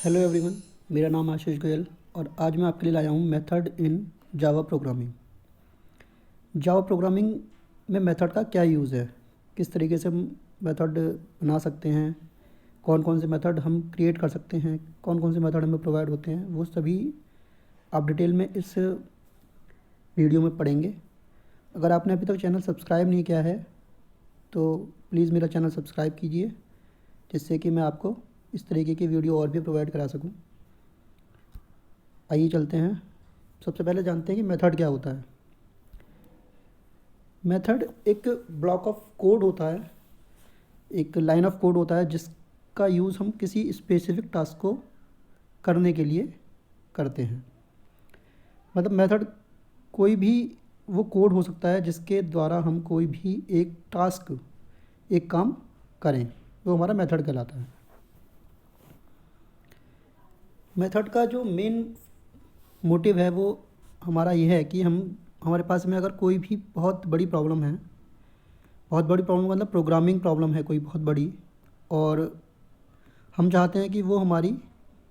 Hello everyone, मेरा नाम आशीष गोयल और आज मैं आपके लिए लाया हूँ method in Java programming. Java programming में मेथड का क्या यूज़ है, किस तरीके से हम मेथड बना सकते हैं, कौन कौन से मेथड हम क्रिएट कर सकते हैं, कौन कौन से मेथड हमें प्रोवाइड होते हैं, वो सभी आप डिटेल में इस वीडियो में पढ़ेंगे। अगर आपने अभी तक चैनल सब्सक्राइब नहीं किया है तो प्लीज़ मेरा चैनल सब्सक्राइब कीजिए, जिससे कि मैं आपको इस तरीके की वीडियो और भी प्रोवाइड करा सकूं। आइए चलते हैं। सबसे पहले जानते हैं कि मेथड क्या होता है। मेथड एक ब्लॉक ऑफ कोड होता है, एक लाइन ऑफ कोड होता है जिसका यूज़ हम किसी स्पेसिफिक टास्क को करने के लिए करते हैं। मतलब मेथड कोई भी वो कोड हो सकता है जिसके द्वारा हम कोई भी एक टास्क, एक काम करें, वो हमारा मेथड कहलाता है। मेथड का जो मेन मोटिव है वो हमारा ये है कि हमारे पास में अगर कोई भी बहुत बड़ी प्रॉब्लम है, बहुत बड़ी प्रॉब्लम मतलब प्रोग्रामिंग प्रॉब्लम है कोई बहुत बड़ी, और हम चाहते हैं कि वो हमारी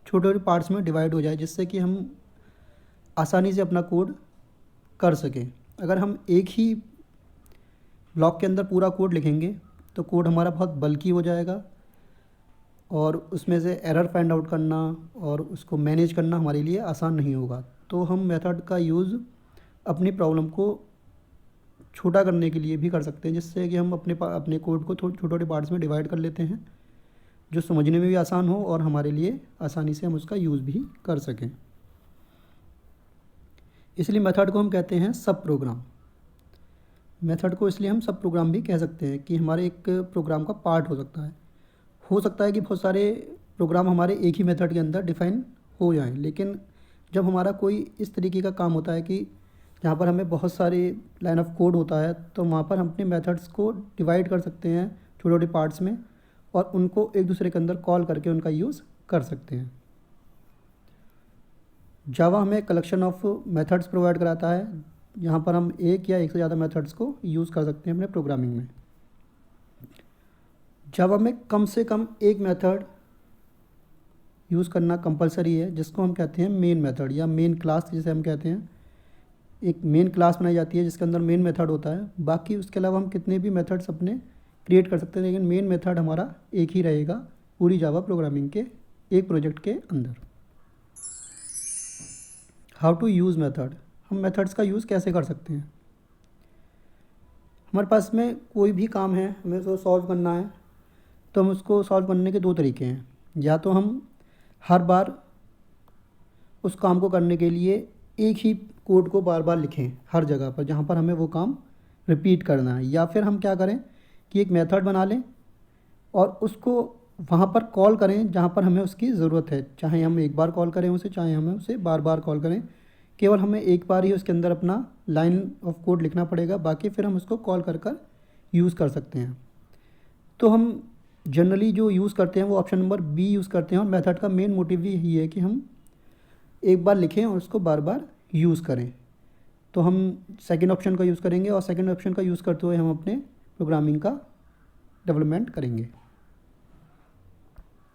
छोटे छोटे पार्ट्स में डिवाइड हो जाए, जिससे कि हम आसानी से अपना कोड कर सकें। अगर हम एक ही ब्लॉक के अंदर पूरा कोड लिखेंगे तो कोड हमारा बहुत बल्की हो जाएगा और उसमें से एरर फाइंड आउट करना और उसको मैनेज करना हमारे लिए आसान नहीं होगा। तो हम मेथड का यूज़ अपनी प्रॉब्लम को छोटा करने के लिए भी कर सकते हैं, जिससे कि हम अपने कोड को छोटे छोटे पार्ट्स में डिवाइड कर लेते हैं, जो समझने में भी आसान हो और हमारे लिए आसानी से हम उसका यूज़ भी कर सकें। इसलिए मेथड को हम कहते हैं सब प्रोग्राम। मेथड को इसलिए हम सब प्रोग्राम भी कह सकते हैं कि हमारे एक प्रोग्राम का पार्ट हो सकता है। हो सकता है कि बहुत सारे प्रोग्राम हमारे एक ही मेथड के अंदर डिफ़ाइन हो जाएं, लेकिन जब हमारा कोई इस तरीके का काम होता है कि जहाँ पर हमें बहुत सारे लाइन ऑफ कोड होता है, तो वहाँ पर हम अपने मेथड्स को डिवाइड कर सकते हैं छोटे छोटे पार्ट्स में और उनको एक दूसरे के अंदर कॉल करके उनका यूज़ कर सकते हैं। जावा हमें कलेक्शन ऑफ मेथड्स प्रोवाइड कराता है, यहाँ पर हम एक या एक से ज़्यादा मेथड्स को यूज़ कर सकते हैं अपने प्रोग्रामिंग में। जावा में कम से कम एक मेथड यूज़ करना कंपलसरी है, जिसको हम कहते हैं मेन मेथड या मेन क्लास जिसे हम कहते हैं। एक मेन क्लास बनाई जाती है जिसके अंदर मेन मेथड होता है। बाकी उसके अलावा हम कितने भी मेथड्स अपने क्रिएट कर सकते हैं, लेकिन मेन मेथड हमारा एक ही रहेगा पूरी जावा प्रोग्रामिंग के एक प्रोजेक्ट के अंदर। हाउ टू यूज़ मेथड, हम मेथड्स का यूज़ कैसे कर सकते हैं। हमारे पास में कोई भी काम है, हमें उसको सॉल्व करना है, तो हम उसको सॉल्व करने के दो तरीके हैं। या तो हम हर बार उस काम को करने के लिए एक ही कोड को बार बार लिखें हर जगह पर जहाँ पर हमें वो काम रिपीट करना है, या फिर हम क्या करें कि एक मेथड बना लें और उसको वहाँ पर कॉल करें जहाँ पर हमें उसकी ज़रूरत है। चाहे हम एक बार कॉल करें उसे, चाहे हमें उसे बार बार कॉल करें, केवल हमें एक बार ही उसके अंदर अपना लाइन ऑफ कोड लिखना पड़ेगा, बाकी फिर हम उसको कॉल कर कर यूज़ कर सकते हैं। तो हम जनरली जो यूज़ करते हैं वो ऑप्शन नंबर बी यूज़ करते हैं, और मेथड का मेन मोटिव भी यही है कि हम एक बार लिखें और उसको बार बार यूज़ करें। तो हम सेकंड ऑप्शन का यूज़ करेंगे और सेकंड ऑप्शन का यूज़ करते हुए हम अपने प्रोग्रामिंग का डेवलपमेंट करेंगे।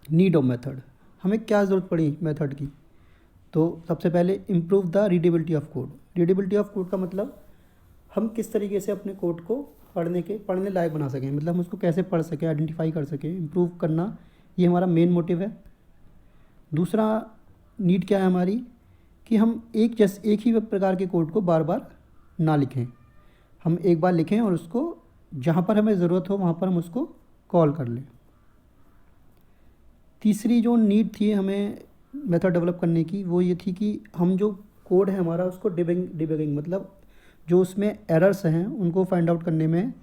नीड ऑफ मेथड, हमें क्या ज़रूरत पड़ी मेथड की। तो सबसे पहले improve the readability of code. Readability of code का मतलब हम किस तरीके से अपने कोड को पढ़ने लायक बना सकें, मतलब हम उसको कैसे पढ़ सकें, आइडेंटिफाई कर सकें, इम्प्रूव करना, ये हमारा मेन मोटिव है। दूसरा नीड क्या है हमारी, कि हम एक ही प्रकार के कोड को बार बार ना लिखें, हम एक बार लिखें और उसको जहाँ पर हमें ज़रूरत हो वहाँ पर हम उसको कॉल कर लें। तीसरी जो नीड थी हमें मेथड डेवलप करने की, वो ये थी कि हम जो कोड है हमारा उसको डिबगिंग मतलब जो उसमें एरर्स हैं उनको फाइंड आउट करने में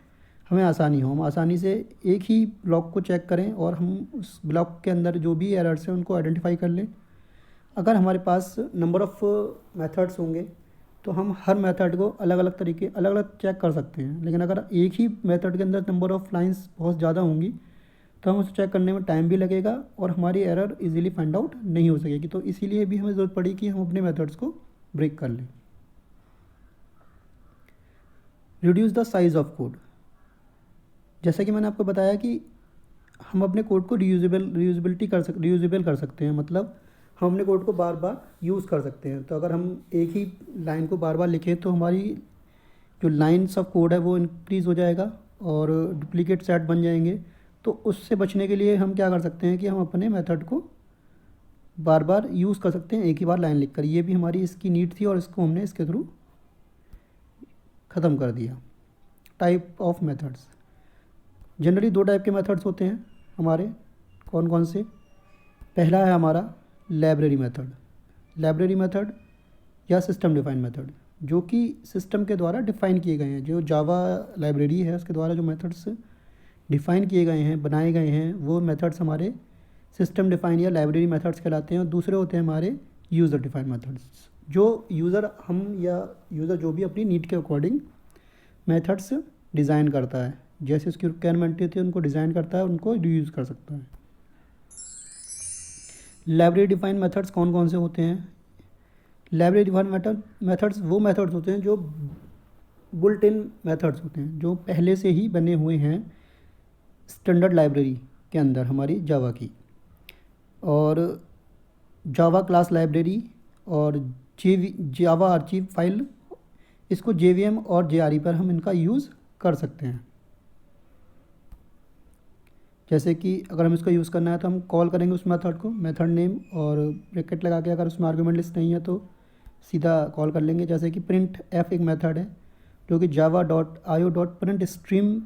हमें आसानी हो, हम आसानी से एक ही ब्लॉक को चेक करें और हम उस ब्लॉक के अंदर जो भी एरर्स हैं उनको आइडेंटिफाई कर लें। अगर हमारे पास नंबर ऑफ़ मेथड्स होंगे तो हम हर मेथड को अलग अलग चेक कर सकते हैं, लेकिन अगर एक ही मेथड के अंदर नंबर ऑफ़ लाइंस बहुत ज़्यादा होंगी तो हम उसे चेक करने में टाइम भी लगेगा और हमारी एरर इजीली फाइंड आउट नहीं हो सकेगी। तो इसीलिए भी हमें ज़रूरत पड़ी कि हम अपने मेथड्स को ब्रेक कर लें। Reduce the size of code, जैसा कि मैंने आपको बताया कि हम अपने कोड को रीयूजेबल कर सकते हैं, मतलब हम अपने कोड को बार बार यूज़ कर सकते हैं। तो अगर हम एक ही लाइन को बार बार लिखें तो हमारी जो लाइन्स ऑफ कोड है वो इंक्रीज़ हो जाएगा और डुप्लीकेट सेट बन जाएंगे। तो उससे बचने के लिए हम क्या कर सकते हैं कि हम अपने मेथड को बार बार यूज़ कर सकते हैं एक ही बार लाइन लिखकर। ये भी हमारी इसकी नीड थी और इसको हमने इसके थ्रू ख़त्म कर दिया। Type of methods, generally 2 type के मेथड्स होते हैं हमारे। कौन कौन से? पहला है हमारा लाइब्रेरी मेथड। लाइब्रेरी मेथड या सिस्टम डिफाइन मेथड, जो कि सिस्टम के द्वारा डिफ़ाइन किए गए हैं। जो जावा लाइब्रेरी है उसके द्वारा जो मेथड्स डिफ़ाइन किए गए हैं, बनाए गए हैं, वो मेथड्स हमारे सिस्टम डिफाइन या लाइब्रेरी मेथड्स कहलाते हैं। और दूसरे होते हैं हमारे यूज़र डिफाइन मेथड्स, जो यूज़र हम या यूज़र जो भी अपनी नीड के अकॉर्डिंग मेथड्स डिज़ाइन करता है, जैसे उसकी रिक्वायरमेंट होती है उनको डिज़ाइन करता है, उनको रीयूज़ कर सकता है। लाइब्रेरी डिफाइन मेथड्स कौन कौन से होते हैं? लाइब्रेरी डिफाइन मेथड्स वो मेथड्स होते हैं जो बुल्ट इन मेथड्स होते हैं, जो पहले से ही बने हुए हैं स्टैंडर्ड लाइब्रेरी के अंदर हमारी जावा की। और जावा क्लास लाइब्रेरी और जावा आर्चिव फाइल, इसको JVM और JRE पर हम इनका यूज़ कर सकते हैं। जैसे कि अगर हम इसका यूज़ करना है तो हम कॉल करेंगे उस मेथड को, मेथड नेम और ब्रैकेट लगा के, अगर उसमें आर्गुमेंट लिस्ट नहीं है तो सीधा कॉल कर लेंगे। जैसे कि प्रिंट एफ एक मेथड है जो कि java.io.print स्ट्रीम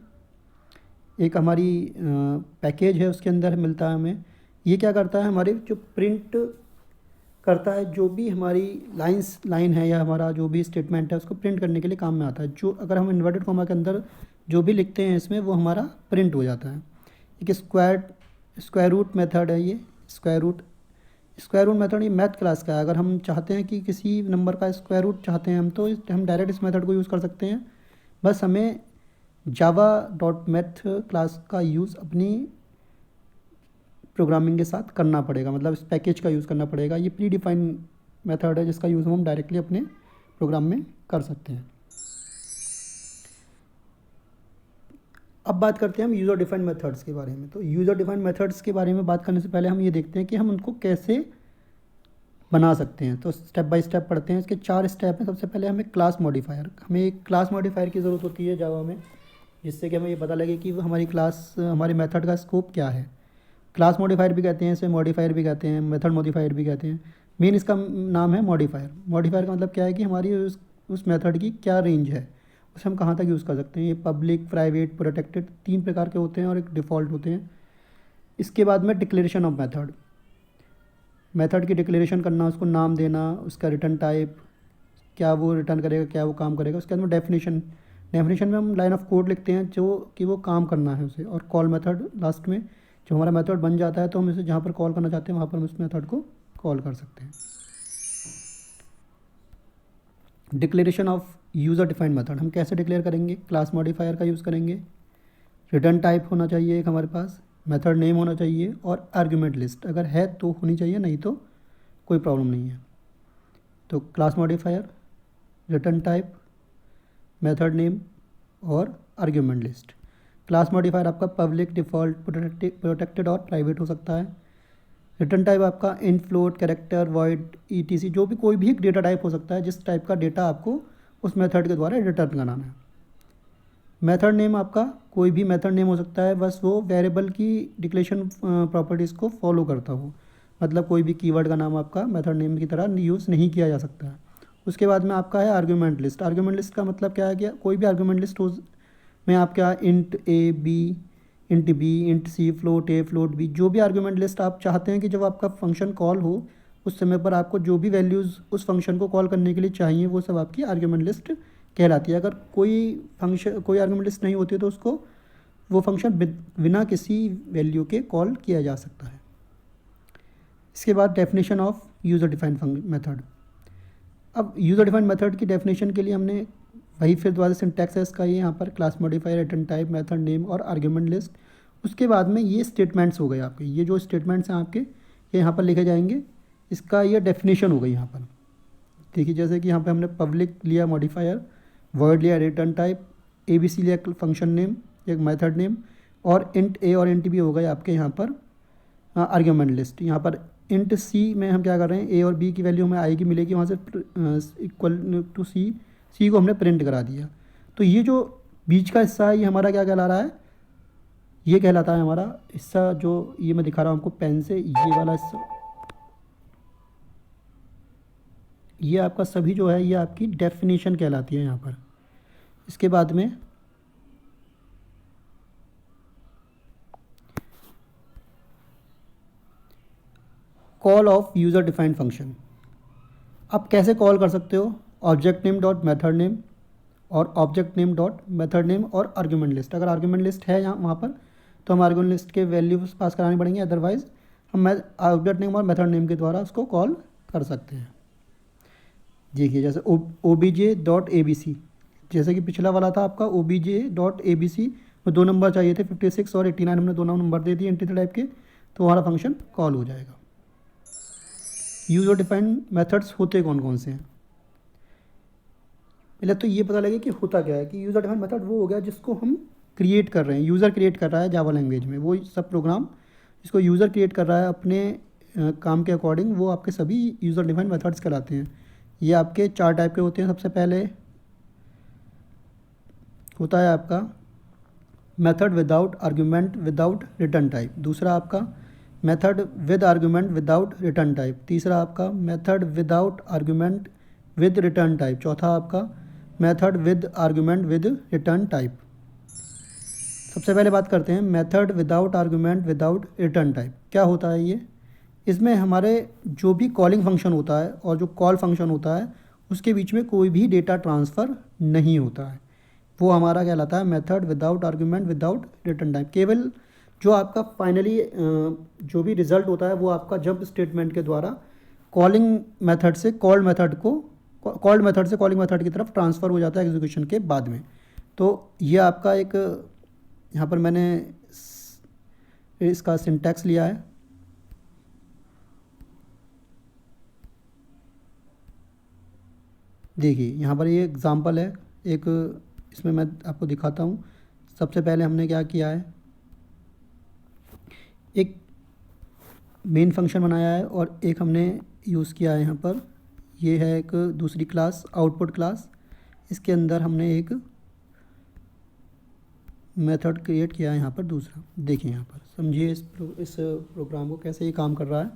एक हमारी पैकेज है, उसके अंदर मिलता है हमें। ये क्या करता है, हमारे जो प्रिंट करता है, जो भी हमारी लाइन है या हमारा जो भी स्टेटमेंट है उसको प्रिंट करने के लिए काम में आता है। जो अगर हम इन्वर्टेड कॉमा के अंदर जो भी लिखते हैं इसमें, वो हमारा प्रिंट हो जाता है। एक स्क्वायर रूट मेथड है ये। स्क्वायर रूट मेथड ये मैथ क्लास का है। अगर हम चाहते हैं कि किसी नंबर का स्क्वायर रूट चाहते हैं हम, तो हम डायरेक्ट इस मेथड को यूज़ कर सकते हैं। बस हमें java.math क्लास का यूज़ अपनी प्रोग्रामिंग के साथ करना पड़ेगा, मतलब इस पैकेज का यूज़ करना पड़ेगा। ये प्री डिफाइन मेथड है जिसका यूज़ हम डायरेक्टली अपने प्रोग्राम में कर सकते हैं। अब बात करते हैं हम यूज़र डिफाइंड मेथड्स के बारे में। तो यूज़र डिफाइंड मेथड्स के बारे में बात करने से पहले हम ये देखते हैं कि हम उनको कैसे बना सकते हैं। तो स्टेप बाय स्टेप पढ़ते हैं। इसके 4 स्टेप हैं। सबसे पहले हमें क्लास मॉडिफायर, हमें एक क्लास मॉडिफायर की ज़रूरत होती है जावा में, जिससे कि हमें ये पता लगे कि हमारी क्लास, हमारे मेथड का स्कोप क्या है। क्लास मॉडिफायर भी कहते हैं इसे, मॉडिफायर भी कहते हैं, मेथड मॉडिफायर भी कहते हैं। मेन इसका नाम है मॉडिफायर। मॉडिफायर का मतलब क्या है कि हमारी उस मेथड की क्या रेंज है, उसे हम कहाँ तक यूज़ कर सकते हैं। ये पब्लिक, प्राइवेट, प्रोटेक्टेड 3 प्रकार के होते हैं और एक डिफ़ॉल्ट होते हैं। इसके बाद में डिक्लेरेशन ऑफ मेथड की डिक्लेरेशन करना, उसको नाम देना, उसका रिटर्न टाइप, क्या वो रिटर्न करेगा, क्या वो काम करेगा। उसके बाद में डेफिनेशन में हम लाइन ऑफ कोड लिखते हैं जो कि वो काम करना है उसे। और कॉल मेथड लास्ट में, जो हमारा मेथड बन जाता है तो हम इसे जहाँ पर कॉल करना चाहते हैं वहाँ पर हम उस मेथड को कॉल कर सकते हैं। Declaration of user defined method हम कैसे डिक्लेयर करेंगे? क्लास मॉडिफायर का यूज़ करेंगे। रिटर्न टाइप होना चाहिए एक हमारे पास, मेथड नेम होना चाहिए और आर्गुमेंट लिस्ट अगर है तो होनी चाहिए, नहीं तो कोई प्रॉब्लम नहीं है। तो class modifier, return type, method name और आर्गुमेंट लिस्ट। क्लास मॉडिफायर आपका पब्लिक, डिफ़ॉल्ट, प्रोटेक्टेड और प्राइवेट हो सकता है। रिटर्न टाइप आपका इन, फ्लोट, कैरेक्टर, वॉइड, ETC, जो भी कोई भी एक डेटा टाइप हो सकता है जिस टाइप का डेटा आपको उस मेथड के द्वारा रिटर्न कराना है। मेथड नेम आपका कोई भी मेथड नेम हो सकता है, बस वो वेरिएबल की डिक्लेरेशन प्रॉपर्टीज़ को फॉलो करता हो। मतलब कोई भी कीवर्ड का नाम आपका मेथड नेम की तरह यूज़ नहीं किया जा सकता है। उसके बाद में आपका है आर्गुमेंट लिस्ट। आर्गुमेंट लिस्ट का मतलब क्या है कि कोई भी आर्गुमेंट लिस्ट हो में आपका int A, B, int B, int C, float A, float B, जो भी आर्गुमेंट लिस्ट आप चाहते हैं कि जब आपका फंक्शन कॉल हो उस समय पर आपको जो भी वैल्यूज़ उस फंक्शन को कॉल करने के लिए चाहिए वो सब आपकी आर्गुमेंट लिस्ट कहलाती है। अगर कोई आर्गुमेंट लिस्ट नहीं होती तो उसको वो फंक्शन बिना किसी वैल्यू के कॉल किया जा सकता है। इसके बाद definition of user defined method. अब यूज़र डिफाइंड मेथड की डेफिनेशन के लिए हमने वही फिर दोबारा सिंटैक्स है इसका, ये यहाँ पर class modifier, return type, method name और आर्गुमेंट लिस्ट। उसके बाद में ये स्टेटमेंट्स हो गए आपके, ये जो स्टेटमेंट्स हैं आपके ये यहाँ पर लिखे जाएंगे। इसका ये डेफिनेशन हो गई यहाँ पर। देखिए जैसे कि यहाँ पे हमने पब्लिक लिया मॉडिफायर, वर्ड लिया रिटर्न टाइप, ABC लिया फंक्शन नेम, एक मेथड नेम और इंट A और इंट B हो गए आपके यहाँ पर आर्गुमेंट लिस्ट। यहाँ पर इंट सी में हम क्या कर रहे हैं, ए और बी की वैल्यू हमें आई की मिलेगी, वहाँ से इक्वल टू सी को हमने प्रिंट करा दिया। तो ये जो बीच का हिस्सा है ये हमारा क्या कहला रहा है, ये कहलाता है हमारा हिस्सा, जो ये मैं दिखा रहा हूँ आपको पेन से, ये वाला हिस्सा, ये आपका सभी जो है ये आपकी डेफिनेशन कहलाती है यहाँ पर। इसके बाद में call of user defined function. आप कैसे कॉल कर सकते हो, object name dot method name और object name dot method name और आर्गुमेंट लिस्ट। अगर आर्गुमेंट लिस्ट है यहाँ वहाँ पर तो हम आर्गुमेंट लिस्ट के वैल्यूज पास करानी पड़ेंगे, अदरवाइज़ हम ऑब्जेक्ट नेम और मेथड नेम के द्वारा उसको कॉल कर सकते हैं। देखिए जैसे obj.abc, जैसे कि पिछला वाला था आपका obj.abc में 2 नंबर चाहिए थे, 56 और 89, हमने दोनों नंबर दे दिए इंटीजर टाइप के, तो हमारा फंक्शन कॉल हो जाएगा। यूज़र डिफाइंड मेथड्स होते कौन कौन से हैं, पहले तो ये पता लगे कि होता क्या है। कि यूज़र डिफाइंड मेथड वो हो गया जिसको हम क्रिएट कर रहे हैं, यूज़र क्रिएट कर रहा है जावा लैंग्वेज में, वो सब प्रोग्राम जिसको यूज़र क्रिएट कर रहा है अपने काम के अकॉर्डिंग, वो आपके सभी यूज़र डिफाइंड मेथड्स कहलाते हैं। ये आपके 4 टाइप के होते हैं। सबसे पहले होता है आपका method without argument without return type, दूसरा आपका method with argument without return type, तीसरा आपका method without argument with return type, चौथा आपका method with argument with return type. सबसे पहले बात करते हैं method without argument without return type. क्या होता है ये, इसमें हमारे जो भी कॉलिंग फंक्शन होता है और जो कॉल फंक्शन होता है उसके बीच में कोई भी डेटा ट्रांसफ़र नहीं होता है, वो हमारा कहलाता है method without argument without return type. केवल जो आपका फाइनली जो भी रिज़ल्ट होता है वो आपका जंप स्टेटमेंट के द्वारा कॉलिंग मेथड से कॉल्ड मेथड से कॉलिंग मेथड की तरफ ट्रांसफ़र हो जाता है एग्जीक्यूशन के बाद में। तो ये आपका एक, यहाँ पर मैंने इसका सिंटैक्स लिया है। देखिए यहाँ पर ये एग्ज़ाम्पल है एक, इसमें मैं आपको दिखाता हूँ। सबसे पहले हमने क्या किया है, एक मेन फंक्शन बनाया है और एक हमने यूज़ किया है यहाँ पर, ये है एक दूसरी क्लास आउटपुट क्लास, इसके अंदर हमने एक मेथड क्रिएट किया है यहाँ पर दूसरा। देखिए यहाँ पर समझिए इस प्रोग्राम को कैसे ये काम कर रहा है।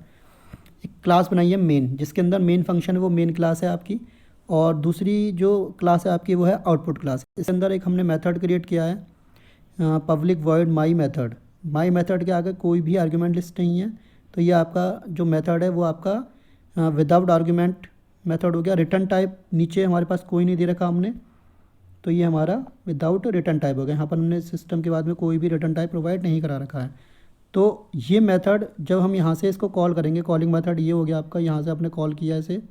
एक क्लास बनाई है मेन, जिसके अंदर मेन फंक्शन है वो मेन क्लास है आपकी, और दूसरी जो क्लास है आपकी वो है आउटपुट क्लास। इसके अंदर एक हमने मेथड क्रिएट किया है public void my method. My method के आगे कोई भी आर्गुमेंट लिस्ट नहीं है, तो ये आपका जो मेथड है वो आपका विदाउट आर्गुमेंट मेथड हो गया। रिटर्न टाइप नीचे हमारे पास कोई नहीं दे रखा हमने, तो ये हमारा विदाउट रिटर्न टाइप हो गया। यहाँ पर हमने सिस्टम के बाद में कोई भी रिटर्न टाइप प्रोवाइड नहीं करा रखा है। तो ये मेथड जब हम यहाँ से इसको कॉल करेंगे, कॉलिंग मेथड ये हो गया आपका, यहाँ से आपने कॉल किया इसे,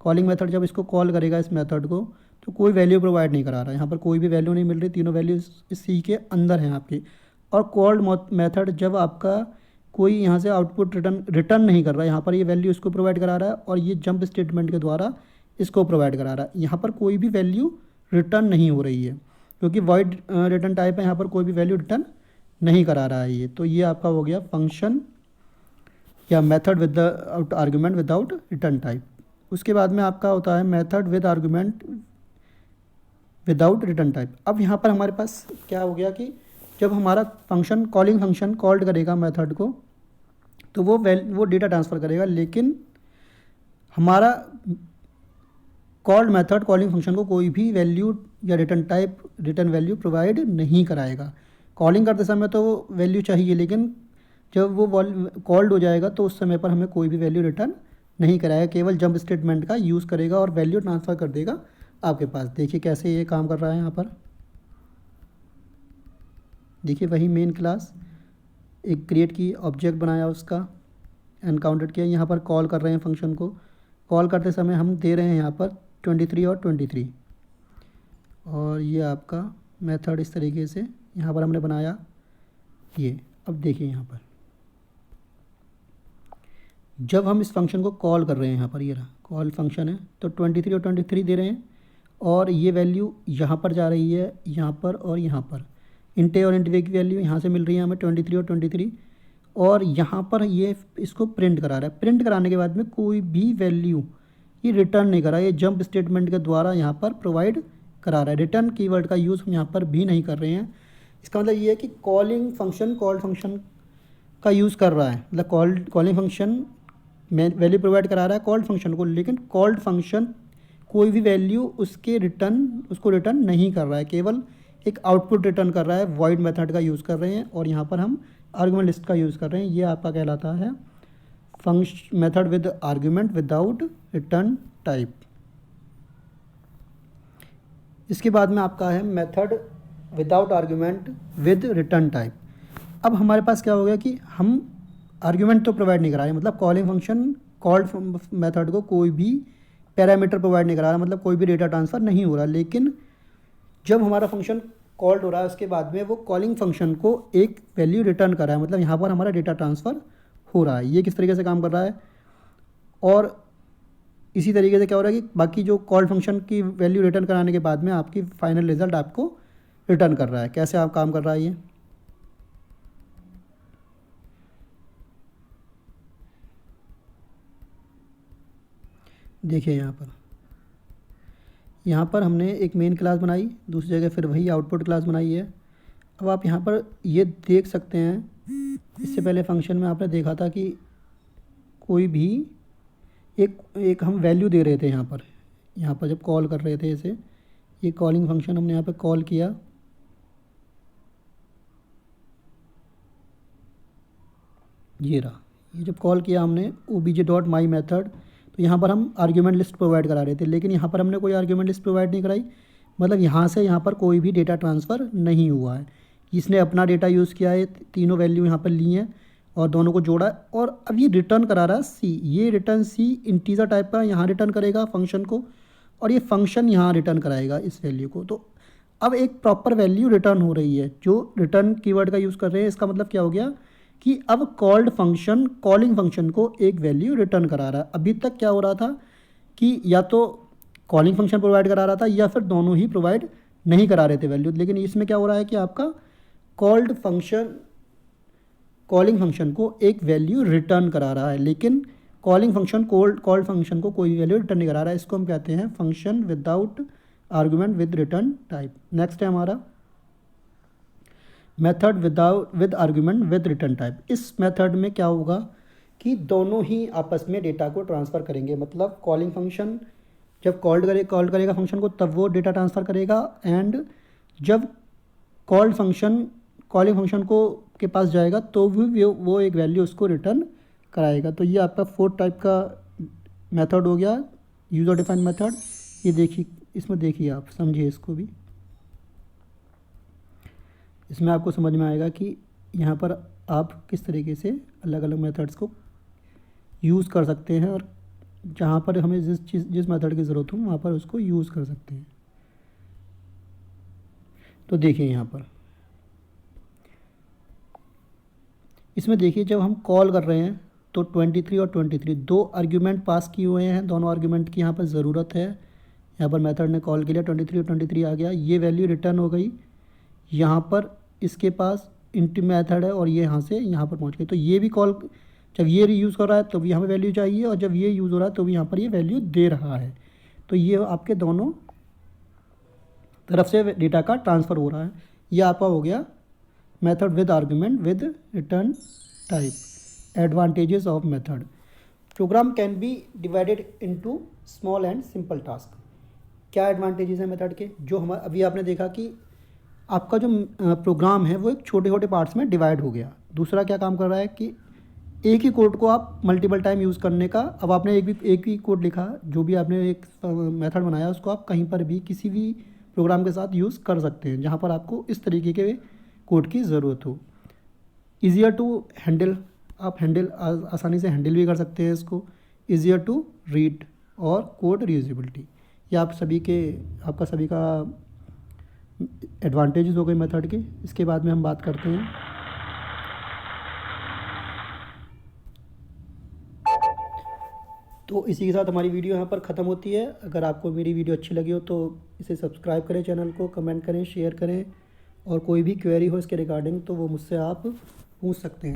कॉलिंग मेथड जब इसको कॉल करेगा इस मेथड को, तो कोई वैल्यू प्रोवाइड नहीं करा रहा है, यहाँ पर कोई भी वैल्यू नहीं मिल रही, तीनों वैल्यू इस सी के अंदर हैं आपकी। और कॉल्ड मेथड जब आपका कोई यहाँ से आउटपुट रिटर्न नहीं कर रहा है, यहाँ पर ये वैल्यू इसको प्रोवाइड करा रहा है और ये जंप स्टेटमेंट के द्वारा इसको प्रोवाइड करा रहा है। यहाँ पर कोई भी वैल्यू रिटर्न नहीं हो रही है क्योंकि वॉइड रिटर्न टाइप है, यहाँ पर कोई भी वैल्यू रिटर्न नहीं करा रहा है ये। तो ये आपका हो गया फंक्शन या method without argument without return type. उसके बाद में आपका होता है method with argument without return type. अब यहाँ पर हमारे पास क्या हो गया कि जब हमारा फंक्शन कॉलिंग फंक्शन कॉल्ड करेगा मेथड को, तो वो डेटा ट्रांसफ़र करेगा, लेकिन हमारा कॉल्ड मेथड कॉलिंग फंक्शन को कोई भी वैल्यू या रिटर्न वैल्यू प्रोवाइड नहीं कराएगा। कॉलिंग करते समय तो वो वैल्यू चाहिए, लेकिन जब वो कॉल्ड हो जाएगा तो उस समय पर हमें कोई भी वैल्यू रिटर्न नहीं कराएगा, केवल जंप स्टेटमेंट का यूज़ करेगा और वैल्यू ट्रांसफ़र कर देगा आपके पास। देखिए कैसे ये काम कर रहा है यहाँ पर। देखिए वही मेन क्लास एक क्रिएट की, ऑब्जेक्ट बनाया, उसका एनकाउंटेड किया, यहाँ पर कॉल कर रहे हैं फंक्शन को। कॉल करते समय हम दे रहे हैं यहाँ पर 23 और 23, और ये आपका मेथड इस तरीके से यहाँ पर हमने बनाया ये। अब देखिए यहाँ पर जब हम इस फंक्शन को कॉल कर रहे हैं, यहाँ पर ये रहा कॉल फंक्शन है, तो 23 और 23 दे रहे हैं, और ये वैल्यू यहाँ पर जा रही है, यहाँ पर और यहाँ पर। इंट ए और इंट बी की वैल्यू यहाँ से मिल रही है हमें 23 और 23, और यहाँ पर ये इसको प्रिंट करा रहा है। प्रिंट कराने के बाद में कोई भी वैल्यू ये रिटर्न नहीं करा, ये जंप स्टेटमेंट के द्वारा यहाँ पर प्रोवाइड करा रहा है। रिटर्न कीवर्ड का यूज़ हम यहाँ पर भी नहीं कर रहे हैं। इसका मतलब ये है कि कॉलिंग फंक्शन का यूज़ कर रहा है, मतलब कॉलिंग फंक्शन में वैल्यू प्रोवाइड करा रहा है कॉल्ड फंक्शन को, लेकिन कॉल्ड फंक्शन कोई भी वैल्यू उसको रिटर्न नहीं कर रहा है, केवल एक आउटपुट रिटर्न कर रहा है। वॉइड मेथड का यूज़ कर रहे हैं और यहाँ पर हम आर्गुमेंट लिस्ट का यूज़ कर रहे हैं। ये आपका कहलाता है function method with argument without return type. इसके बाद में आपका है method without argument with return type. अब हमारे पास क्या हो गया कि हम आर्गुमेंट तो प्रोवाइड नहीं करा रहे, मतलब कॉलिंग फंक्शन कॉल्ड मेथड को कोई भी पैरामीटर प्रोवाइड नहीं करा रहा, मतलब कोई भी डेटा ट्रांसफ़र नहीं हो रहा। लेकिन जब हमारा फंक्शन कॉल्ड हो रहा है उसके बाद में वो कॉलिंग फंक्शन को एक वैल्यू रिटर्न कर रहा है, मतलब यहाँ पर हमारा डेटा ट्रांसफ़र हो रहा है। ये किस तरीके से काम कर रहा है। और इसी तरीके से क्या हो रहा है कि बाकी जो कॉल फंक्शन की वैल्यू रिटर्न कराने के बाद में आपकी फाइनल रिजल्ट आपको रिटर्न कर रहा है। कैसे आप काम कर रहा है ये देखिए। यहाँ पर हमने एक मेन क्लास बनाई, दूसरी जगह फिर वही आउटपुट क्लास बनाई है। अब आप यहाँ पर ये देख सकते हैं, इससे पहले फंक्शन में आपने देखा था कि कोई भी एक हम वैल्यू दे रहे थे। यहाँ पर जब कॉल कर रहे थे इसे, ये कॉलिंग फंक्शन हमने यहाँ पे कॉल किया, ये रहा। ये जब कॉल किया हमने obj.my मेथड, तो यहाँ पर हम आर्ग्यूमेंट लिस्ट प्रोवाइड करा रहे थे, लेकिन यहाँ पर हमने कोई आर्ग्यूमेंट लिस्ट प्रोवाइड नहीं कराई, मतलब यहाँ से यहाँ पर कोई भी डेटा ट्रांसफ़र नहीं हुआ है। इसने अपना डेटा यूज़ किया है, तीनों वैल्यू यहाँ पर ली हैं और दोनों को जोड़ा है। और अब ये रिटर्न करा रहा है सी, ये रिटर्न सी इंटीजर टाइप का यहाँ रिटर्न करेगा फंक्शन को, और ये फंक्शन यहाँ रिटर्न कराएगा इस वैल्यू को। तो अब एक प्रॉपर वैल्यू रिटर्न हो रही है जो रिटर्न कीवर्ड का यूज़ कर रहे हैं। इसका मतलब क्या हो गया कि अब कॉल्ड फंक्शन कॉलिंग फंक्शन को एक वैल्यू रिटर्न करा रहा है। अभी तक क्या हो रहा था कि या तो कॉलिंग फंक्शन प्रोवाइड करा रहा था या फिर दोनों ही प्रोवाइड नहीं करा रहे थे वैल्यू। लेकिन इसमें क्या हो रहा है कि आपका कॉलिंग फंक्शन को एक वैल्यू रिटर्न करा रहा है, लेकिन कॉलिंग फंक्शन कॉल्ड फंक्शन को कोई वैल्यू रिटर्न नहीं करा रहा है। इसको हम कहते हैं function without argument with return type. Next है हमारा method with argument with return type. इस मेथड में क्या होगा कि दोनों ही आपस में डेटा को ट्रांसफ़र करेंगे, मतलब कॉलिंग फंक्शन जब कॉल करेगा फंक्शन को तब वो डेटा ट्रांसफ़र करेगा, एंड जब कॉलिंग फंक्शन को के पास जाएगा तो भी वो एक वैल्यू उसको रिटर्न कराएगा। तो ये आपका फोर्थ टाइप का मेथड हो गया, यूज़र डिफाइंड मेथड। ये देखिए, इसमें देखिए, आप समझिए इसको भी, इसमें आपको समझ में आएगा कि यहाँ पर आप किस तरीके से अलग अलग मेथड्स को यूज़ कर सकते हैं और जहाँ पर हमें जिस मेथड की ज़रूरत हो वहाँ पर उसको यूज़ कर सकते हैं। तो देखिए यहाँ पर इसमें देखिए, जब हम कॉल कर रहे हैं तो 23 और 23 दो आर्ग्यूमेंट पास किए हुए हैं, दोनों आर्ग्यूमेंट की यहाँ पर ज़रूरत है। यहाँ पर मेथड ने कॉल किया 23 और 23 आ गया, ये वैल्यू रिटर्न हो गई। यहाँ पर इसके पास इंट मेथड है और ये यहाँ से यहाँ पर पहुँच गई। तो ये भी कॉल, जब ये यूज़ कर रहा है तो भी हमें वैल्यू चाहिए, और जब ये यूज़ हो रहा है तो भी यहाँ पर ये वैल्यू दे रहा है। तो ये आपके दोनों तरफ से डेटा का ट्रांसफ़र हो रहा है। ये आपका हो गया method with argument with return type. Advantages of method. Program can be divided into small and simple task. क्या एडवांटेजेस हैं मेथड के? जो हमारा अभी आपने देखा कि आपका जो प्रोग्राम है वो एक छोटे छोटे पार्ट्स में डिवाइड हो गया। दूसरा क्या काम कर रहा है कि एक ही कोड को आप मल्टीपल टाइम यूज़ करने का, अब आपने एक ही कोड लिखा, जो भी आपने एक मेथड बनाया उसको आप कहीं पर भी किसी भी प्रोग्राम के साथ यूज़ कर सकते हैं जहाँ पर आपको इस तरीके के कोड की ज़रूरत हो। ईजियर टू हैंडल, आप आसानी से हैंडल भी कर सकते हैं इसको। ईजियर टू रीड और कोड रीयूजेबिलिटी, ये आपका सभी का एडवांटेजेस हो गए मेथड के। इसके बाद में हम बात करते हैं तो इसी के साथ हमारी वीडियो यहाँ पर ख़त्म होती है। अगर आपको मेरी वीडियो अच्छी लगी हो तो इसे सब्सक्राइब करें, चैनल को कमेंट करें, शेयर करें, और कोई भी क्वेरी हो इसके रिगार्डिंग तो वो मुझसे आप पूछ सकते हैं।